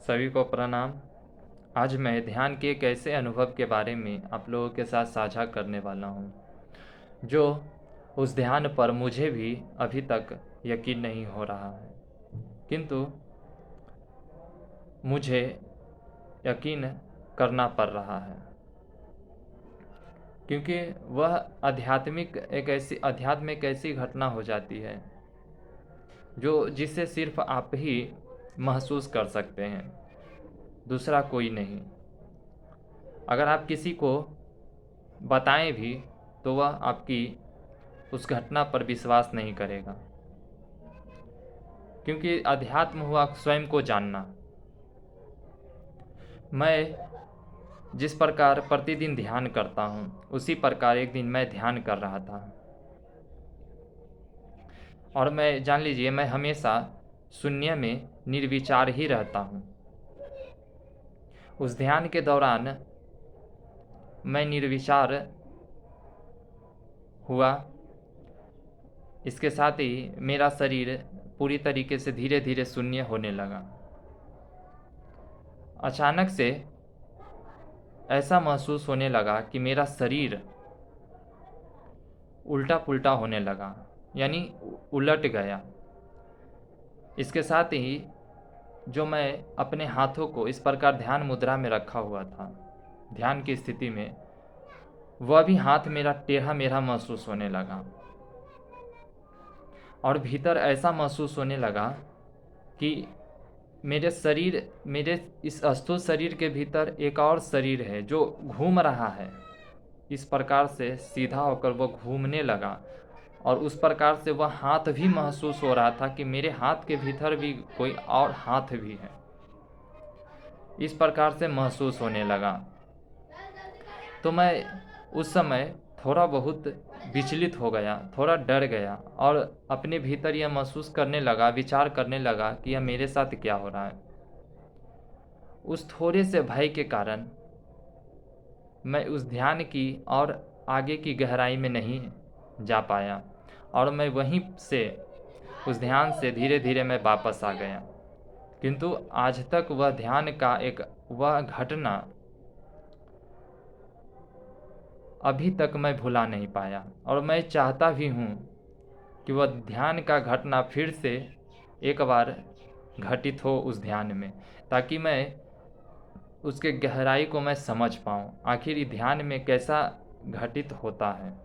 सभी को प्रणाम। आज मैं ध्यान के एक ऐसे अनुभव के बारे में आप लोगों के साथ साझा करने वाला हूँ, जो उस ध्यान पर मुझे भी अभी तक यकीन नहीं हो रहा है, किंतु मुझे यकीन करना पड़ रहा है, क्योंकि वह अध्यात्म एक ऐसी घटना हो जाती है जो जिसे सिर्फ आप ही महसूस कर सकते हैं, दूसरा कोई नहीं। अगर आप किसी को बताएं भी तो वह आपकी उस घटना पर विश्वास नहीं करेगा, क्योंकि अध्यात्म हुआ स्वयं को जानना। मैं जिस प्रकार प्रतिदिन ध्यान करता हूँ, उसी प्रकार एक दिन मैं ध्यान कर रहा था, और मैं जान लीजिए मैं हमेशा शून्य में निर्विचार ही रहता हूँ। उस ध्यान के दौरान मैं निर्विचार हुआ, इसके साथ ही मेरा शरीर पूरी तरीके से धीरे धीरे शून्य होने लगा। अचानक से ऐसा महसूस होने लगा कि मेरा शरीर उल्टा पुल्टा होने लगा, यानी उलट गया। इसके साथ ही जो मैं अपने हाथों को इस प्रकार ध्यान मुद्रा में रखा हुआ था, ध्यान की स्थिति में, वह भी हाथ मेरा टेढ़ा मेढ़ा महसूस होने लगा, और भीतर ऐसा महसूस होने लगा कि मेरे इस स्थूल शरीर के भीतर एक और शरीर है जो घूम रहा है। इस प्रकार से सीधा होकर वो घूमने लगा, और उस प्रकार से वह हाथ भी महसूस हो रहा था कि मेरे हाथ के भीतर भी कोई और हाथ भी है। इस प्रकार से महसूस होने लगा। तो मैं उस समय थोड़ा बहुत विचलित हो गया, थोड़ा डर गया, और अपने भीतर यह महसूस करने लगा, विचार करने लगा कि यह मेरे साथ क्या हो रहा है। उस थोड़े से भय के कारण मैं उस ध्यान की और आगे की गहराई में नहीं जा पाया, और मैं वहीं से उस ध्यान से धीरे धीरे मैं वापस आ गया। किंतु आज तक वह घटना अभी तक मैं भुला नहीं पाया, और मैं चाहता भी हूँ कि वह ध्यान का घटना फिर से एक बार घटित हो उस ध्यान में, ताकि मैं उसके गहराई को मैं समझ पाऊँ, आखिर ये ध्यान में कैसा घटित होता है।